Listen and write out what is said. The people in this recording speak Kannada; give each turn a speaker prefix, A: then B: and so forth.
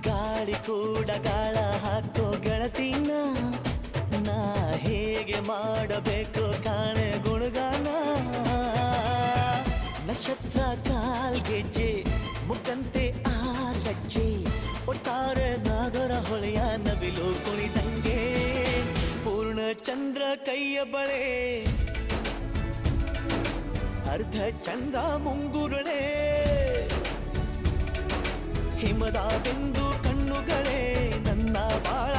A: ಗಾಳಿ ಕೂಡ ಗಾಳ ಹಾಕೋ ಗೆಳತಿನ ನಾ ಹೇಗೆ ಮಾಡಬೇಕು ಕಾಣೆ ಗುಣಗಾನ ನಕ್ಷತ್ರ ಕಾಲ್ಗೆಜ್ಜೆ ಮುಖಂತೆ ಆ ಲಜ್ಜೆ ಒಟ್ಟಾರೆ ನಾಗರ ಹೊಳೆಯ ನವಿಲು ಕುಣಿದಂಗೆ ಪೂರ್ಣ ಚಂದ್ರ ಕೈಯ ಬಳೆ ಅರ್ಧ ಚಂದ್ರ ಮುಂಗುರುಳೆ ಹಿಮದ ಬಿಂದು ಕಣ್ಣುಗಳೇ ನನ್ನ ಬಾಳ